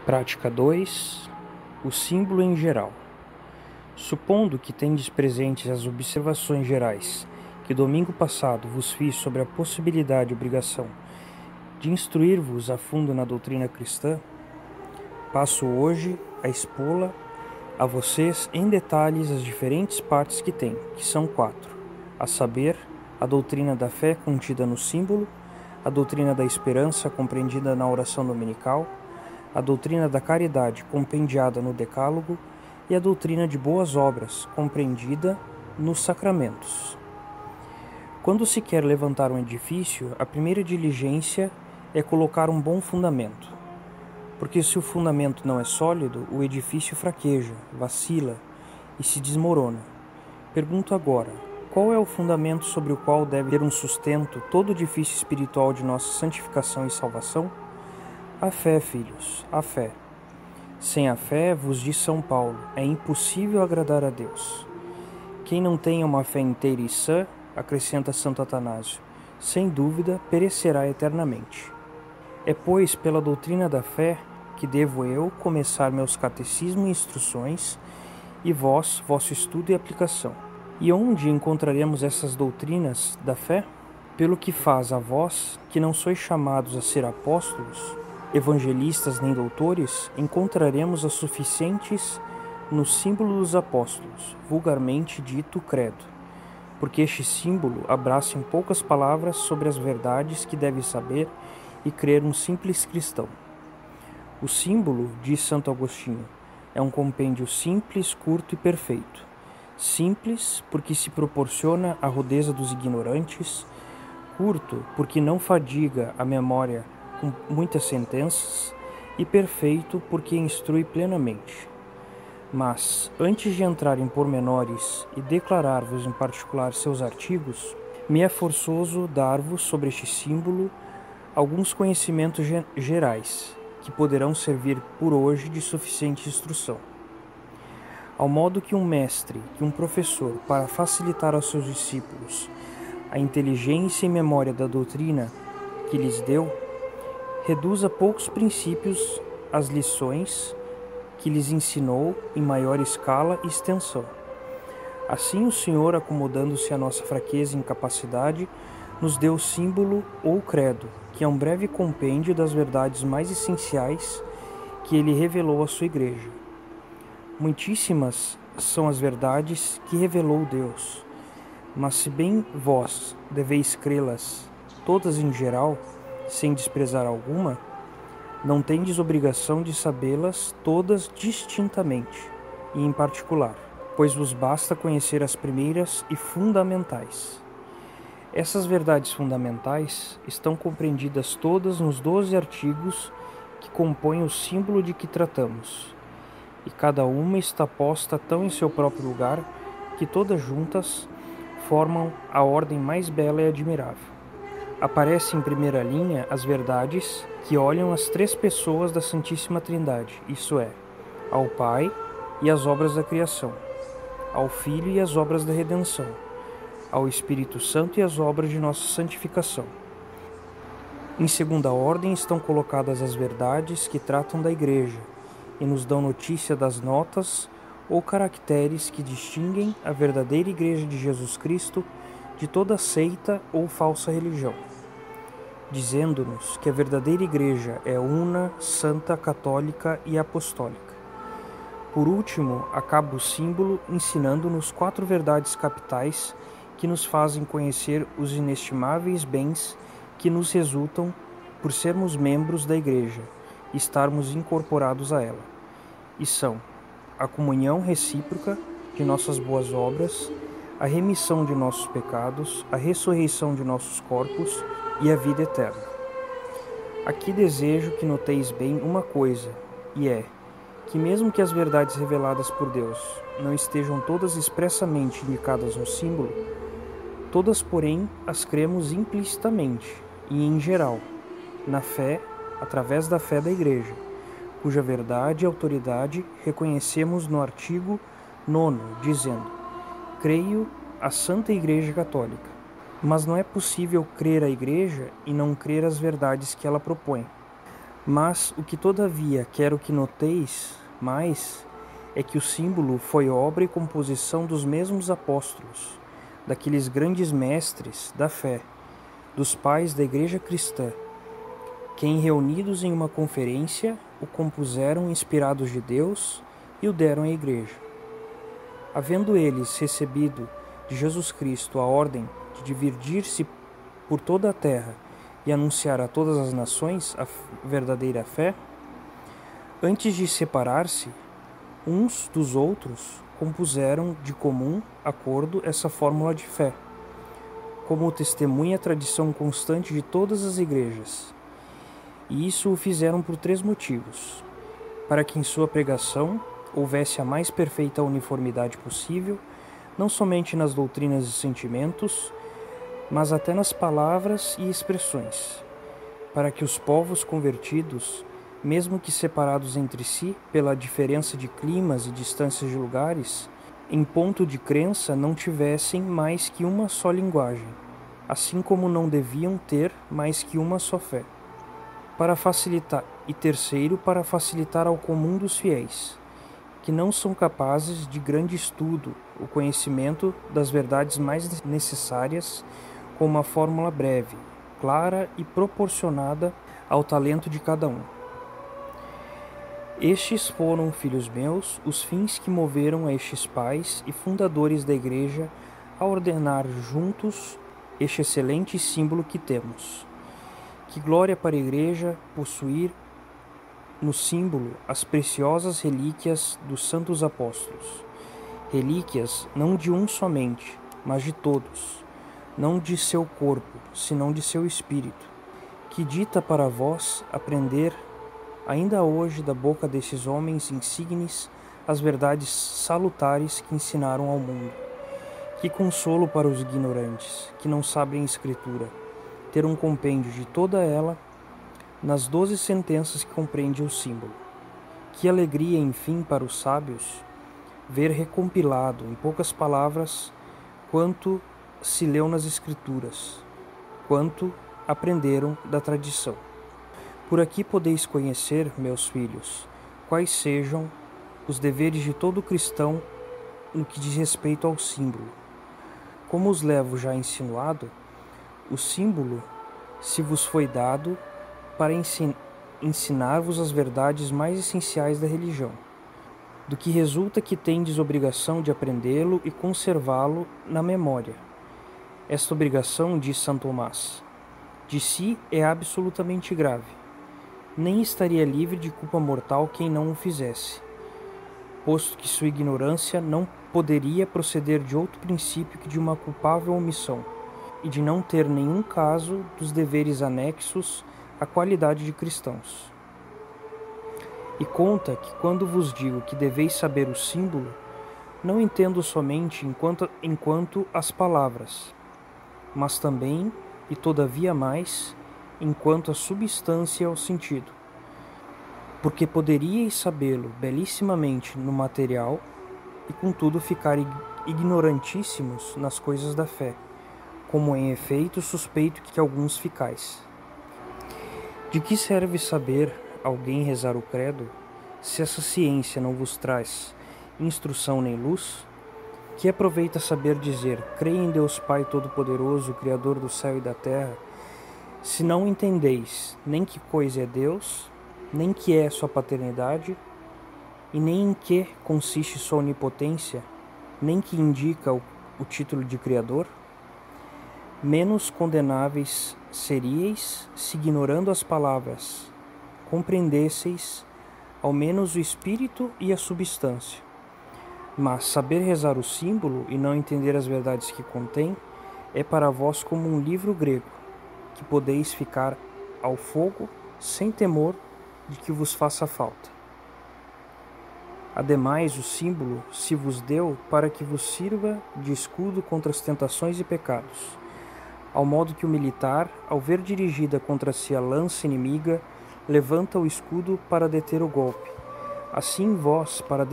Prática 2. O símbolo em geral. Supondo que tendes presentes as observações gerais que domingo passado vos fiz sobre a possibilidade e obrigação de instruir-vos a fundo na doutrina cristã, passo hoje a expô-la a vocês em detalhes as diferentes partes que tem, que são 4, a saber, a doutrina da fé contida no símbolo, a doutrina da esperança compreendida na oração dominical, a doutrina da caridade compendiada no decálogo e a doutrina de boas obras compreendida nos sacramentos. Quando se quer levantar um edifício, a primeira diligência é colocar um bom fundamento, porque se o fundamento não é sólido, o edifício fraqueja, vacila e se desmorona. Pergunto agora, qual é o fundamento sobre o qual deve ter um sustento todo o edifício espiritual de nossa santificação e salvação? A fé, filhos, a fé. Sem a fé, vos diz São Paulo, é impossível agradar a Deus. Quem não tenha uma fé inteira e sã, acrescenta Santo Atanásio, sem dúvida perecerá eternamente. É, pois, pela doutrina da fé que devo eu começar meus catecismos e instruções, e vós, vosso estudo e aplicação. E onde encontraremos essas doutrinas da fé? Pelo que faz a vós, que não sois chamados a ser apóstolos, evangelistas nem doutores, encontraremos as suficientes no símbolo dos apóstolos, vulgarmente dito credo, porque este símbolo abraça em poucas palavras sobre as verdades que deve saber e crer um simples cristão. O símbolo, diz Santo Agostinho, é um compêndio simples, curto e perfeito. Simples, porque se proporciona à rudeza dos ignorantes, curto, porque não fadiga a memória com muitas sentenças, e perfeito, porque instrui plenamente. Mas, antes de entrar em pormenores e declarar-vos em particular seus artigos, me é forçoso dar-vos sobre este símbolo alguns conhecimentos gerais, que poderão servir por hoje de suficiente instrução. Ao modo que um mestre, que um professor, para facilitar aos seus discípulos a inteligência e memória da doutrina que lhes deu, reduz a poucos princípios as lições que lhes ensinou em maior escala e extensão. Assim o Senhor, acomodando-se à nossa fraqueza e incapacidade, nos deu o símbolo ou credo, que é um breve compêndio das verdades mais essenciais que ele revelou à sua igreja. Muitíssimas são as verdades que revelou Deus, mas se bem vós deveis crê-las todas em geral, sem desprezar alguma, não tendes obrigação de sabê-las todas distintamente e em particular, pois vos basta conhecer as primeiras e fundamentais. Essas verdades fundamentais estão compreendidas todas nos 12 artigos que compõem o símbolo de que tratamos, e cada uma está posta tão em seu próprio lugar que todas juntas formam a ordem mais bela e admirável. Aparecem em primeira linha as verdades que olham as 3 pessoas da Santíssima Trindade, isso é, ao Pai e as obras da criação, ao Filho e as obras da redenção, ao Espírito Santo e as obras de nossa santificação. Em segunda ordem estão colocadas as verdades que tratam da Igreja e nos dão notícia das notas ou caracteres que distinguem a verdadeira Igreja de Jesus Cristo de toda seita ou falsa religião, dizendo-nos que a verdadeira Igreja é una, santa, católica e apostólica. Por último, acaba o símbolo ensinando-nos 4 verdades capitais que nos fazem conhecer os inestimáveis bens que nos resultam por sermos membros da Igreja e estarmos incorporados a ela, e são a comunhão recíproca de nossas boas obras, a remissão de nossos pecados, a ressurreição de nossos corpos e a vida eterna. Aqui desejo que noteis bem uma coisa, e é que mesmo que as verdades reveladas por Deus não estejam todas expressamente indicadas no símbolo, todas, porém, as cremos implicitamente e em geral, na fé, através da fé da Igreja, cuja verdade e autoridade reconhecemos no artigo 9, dizendo: creio a Santa Igreja Católica. Mas não é possível crer a Igreja e não crer as verdades que ela propõe. Mas o que todavia quero que noteis mais é que o símbolo foi obra e composição dos mesmos apóstolos, daqueles grandes mestres da fé, dos pais da igreja cristã, quem reunidos em uma conferência o compuseram inspirados de Deus e o deram à igreja. Havendo eles recebido de Jesus Cristo a ordem de dividir-se por toda a terra e anunciar a todas as nações a verdadeira fé, antes de separar-se uns dos outros, compuseram de comum acordo essa fórmula de fé, como testemunha a tradição constante de todas as igrejas. E isso o fizeram por 3 motivos: para que em sua pregação houvesse a mais perfeita uniformidade possível, não somente nas doutrinas e sentimentos, mas até nas palavras e expressões, para que os povos convertidos, mesmo que separados entre si pela diferença de climas e distâncias de lugares, em ponto de crença não tivessem mais que uma só linguagem, assim como não deviam ter mais que uma só fé. Para facilitar, e terceiro, para facilitar ao comum dos fiéis, que não são capazes de grande estudo, o conhecimento das verdades mais necessárias, com uma fórmula breve, clara e proporcionada ao talento de cada um. Estes foram, filhos meus, os fins que moveram a estes pais e fundadores da Igreja a ordenar juntos este excelente símbolo que temos. Que glória para a Igreja possuir no símbolo as preciosas relíquias dos santos apóstolos. Relíquias não de um somente, mas de todos, não de seu corpo, senão de seu espírito, que dita para vós aprender ainda hoje da boca desses homens insignes as verdades salutares que ensinaram ao mundo. Que consolo para os ignorantes, que não sabem a Escritura, ter um compêndio de toda ela nas 12 sentenças que compreende o símbolo. Que alegria, enfim, para os sábios ver recompilado, em poucas palavras, quanto se leu nas Escrituras, quanto aprenderam da tradição. Por aqui podeis conhecer, meus filhos, quais sejam os deveres de todo cristão no que diz respeito ao símbolo. Como os levo já insinuado, o símbolo se vos foi dado para ensinar-vos as verdades mais essenciais da religião, do que resulta que tendes obrigação de aprendê-lo e conservá-lo na memória. Esta obrigação, diz São Tomás, de si é absolutamente grave. Nem estaria livre de culpa mortal quem não o fizesse, posto que sua ignorância não poderia proceder de outro princípio que de uma culpável omissão, e de não ter nenhum caso dos deveres anexos à qualidade de cristãos. E conta que quando vos digo que deveis saber o símbolo, não entendo somente enquanto as palavras, mas também, e todavia mais, enquanto a substância e ao sentido, porque poderíeis sabê-lo belissimamente no material e contudo ficar ignorantíssimos nas coisas da fé, como em efeito suspeito que alguns ficais. De que serve saber alguém rezar o credo, se essa ciência não vos traz instrução nem luz? Que aproveita saber dizer, creio em Deus Pai Todo-Poderoso, Criador do céu e da terra, se não entendeis nem que coisa é Deus, nem que é sua paternidade, e nem em que consiste sua onipotência, nem que indica o título de Criador? Menos condenáveis seríeis se, ignorando as palavras, compreendesseis ao menos o espírito e a substância. Mas saber rezar o símbolo e não entender as verdades que contém é para vós como um livro grego, que podeis ficar ao fogo sem temor de que vos faça falta. Ademais, o símbolo se vos deu para que vos sirva de escudo contra as tentações e pecados, ao modo que o militar, ao ver dirigida contra si a lança inimiga, levanta o escudo para deter o golpe. Assim vós, para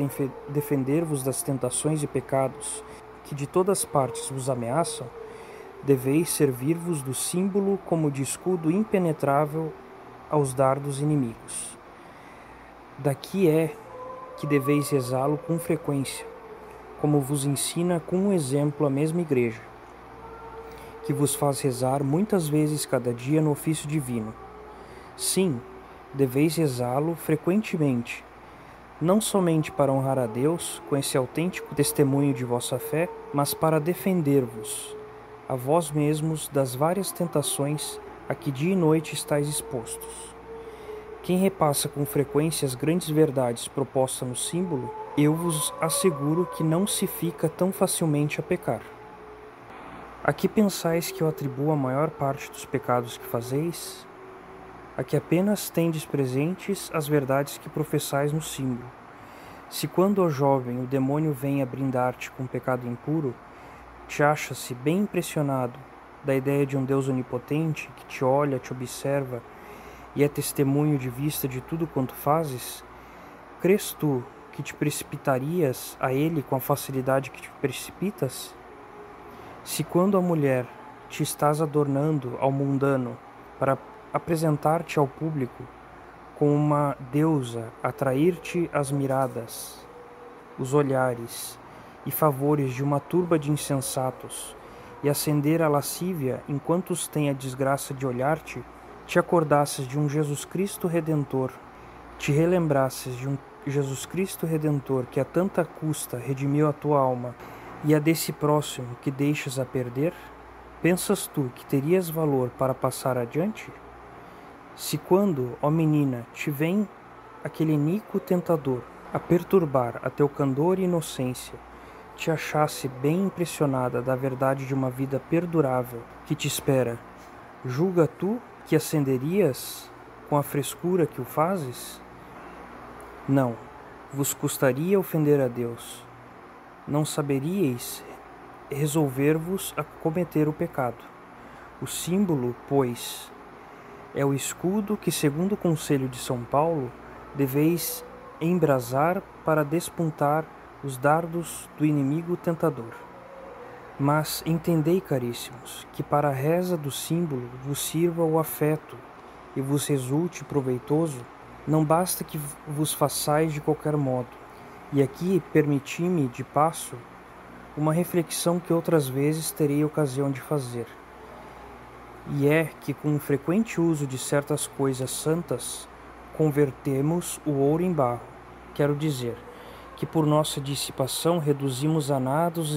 defender-vos das tentações e pecados que de todas partes vos ameaçam, deveis servir-vos do símbolo como de escudo impenetrável aos dardos inimigos. Daqui é que deveis rezá-lo com frequência, como vos ensina com um exemplo a mesma Igreja, que vos faz rezar muitas vezes cada dia no ofício divino. Sim, deveis rezá-lo frequentemente, não somente para honrar a Deus com esse autêntico testemunho de vossa fé, mas para defender-vos, a vós mesmos, das várias tentações a que dia e noite estáis expostos. Quem repassa com frequência as grandes verdades propostas no símbolo, eu vos asseguro que não se fica tão facilmente a pecar. A que pensais que eu atribuo a maior parte dos pecados que fazeis? A que apenas tendes presentes as verdades que professais no símbolo. Se quando, ó jovem, o demônio vem a brindar-te com pecado impuro, te achas-se bem impressionado da ideia de um Deus onipotente que te olha, te observa e é testemunho de vista de tudo quanto fazes, crês tu que te precipitarias a ele com a facilidade que te precipitas? Se quando a mulher te estás adornando ao mundano para apresentar-te ao público com uma deusa, atrair-te as miradas, os olhares e favores de uma turba de insensatos e acender a lascívia enquanto os tem a desgraça de olhar-te, te acordasses de um Jesus Cristo Redentor, te relembrasses de um Jesus Cristo Redentor que a tanta custa redimiu a tua alma e a desse próximo que deixas a perder, pensas tu que terias valor para passar adiante? Se quando, ó menina, te vem aquele iníquo tentador a perturbar a teu candor e inocência, te achasse bem impressionada da verdade de uma vida perdurável que te espera, julga tu que acenderias com a frescura que o fazes? Não, vos custaria ofender a Deus. Não saberíeis resolver-vos a cometer o pecado. O símbolo, pois, é o escudo que, segundo o conselho de São Paulo, deveis embrasar para despuntar os dardos do inimigo tentador. Mas entendei, caríssimos, que para a reza do símbolo vos sirva o afeto e vos resulte proveitoso, não basta que vos façais de qualquer modo. E aqui permiti-me, de passo, uma reflexão que outras vezes terei ocasião de fazer. E é que com o frequente uso de certas coisas santas, convertemos o ouro em barro. Quero dizer, que por nossa dissipação reduzimos a nada os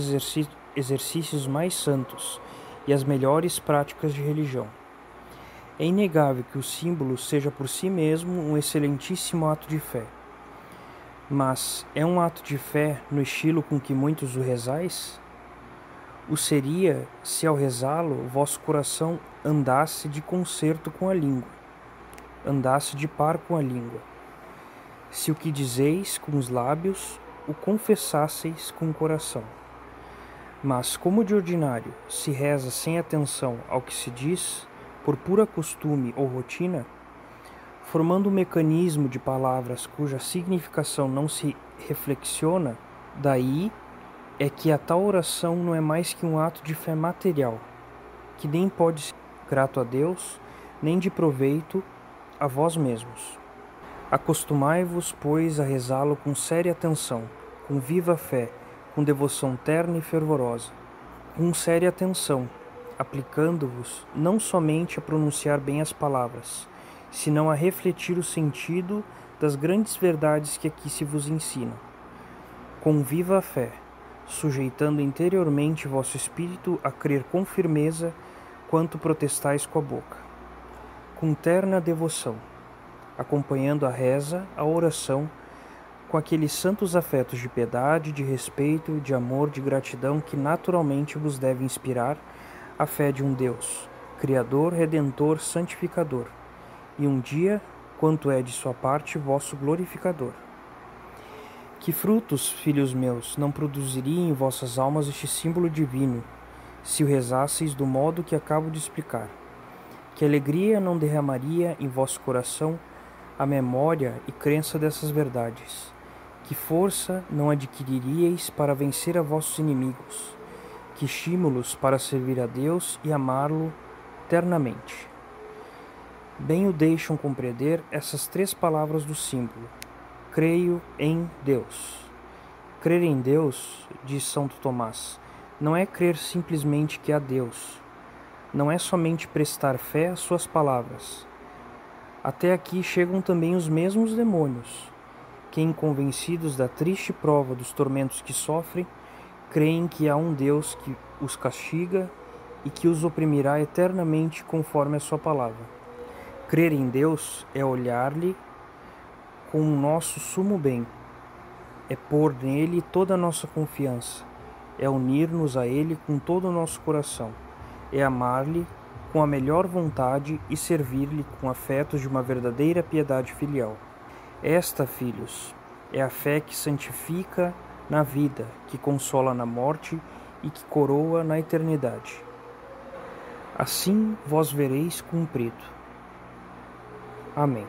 exercícios mais santos e as melhores práticas de religião. É inegável que o símbolo seja por si mesmo um excelentíssimo ato de fé. Mas é um ato de fé no estilo com que muitos o rezais? O seria se ao rezá-lo vosso coração andasse de concerto com a língua, andasse de par com a língua. Se o que dizeis com os lábios, o confessasseis com o coração. Mas, como de ordinário se reza sem atenção ao que se diz, por pura costume ou rotina, formando um mecanismo de palavras cuja significação não se reflexiona, daí é que a tal oração não é mais que um ato de fé material, que nem pode ser grato a Deus, nem de proveito a vós mesmos. Acostumai-vos, pois, a rezá-lo com séria atenção, com viva fé, com devoção terna e fervorosa, com séria atenção, aplicando-vos não somente a pronunciar bem as palavras, senão a refletir o sentido das grandes verdades que aqui se vos ensinam. Com viva fé, sujeitando interiormente vosso espírito a crer com firmeza quanto protestais com a boca. Com terna devoção, acompanhando a reza, a oração, com aqueles santos afetos de piedade, de respeito, de amor, de gratidão que naturalmente vos deve inspirar a fé de um Deus, Criador, Redentor, Santificador, e um dia, quanto é de sua parte, vosso glorificador. Que frutos, filhos meus, não produziria em vossas almas este símbolo divino, se o rezasseis do modo que acabo de explicar? Que alegria não derramaria em vosso coração a memória e crença dessas verdades? Que força não adquiriríeis para vencer a vossos inimigos? Que estímulos para servir a Deus e amá-lo eternamente? Bem o deixam compreender essas 3 palavras do símbolo: creio em Deus. Crer em Deus, diz Santo Tomás, não é crer simplesmente que há Deus. Não é somente prestar fé às suas palavras. Até aqui chegam também os mesmos demônios, que, inconvencidos da triste prova dos tormentos que sofrem, creem que há um Deus que os castiga e que os oprimirá eternamente conforme a sua palavra. Crer em Deus é olhar-lhe com o nosso sumo bem, é pôr nele toda a nossa confiança, é unir-nos a ele com todo o nosso coração, é amar-lhe com a melhor vontade e servir-lhe com afetos de uma verdadeira piedade filial. Esta, filhos, é a fé que santifica na vida, que consola na morte e que coroa na eternidade. Assim vós vereis cumprido. Amém.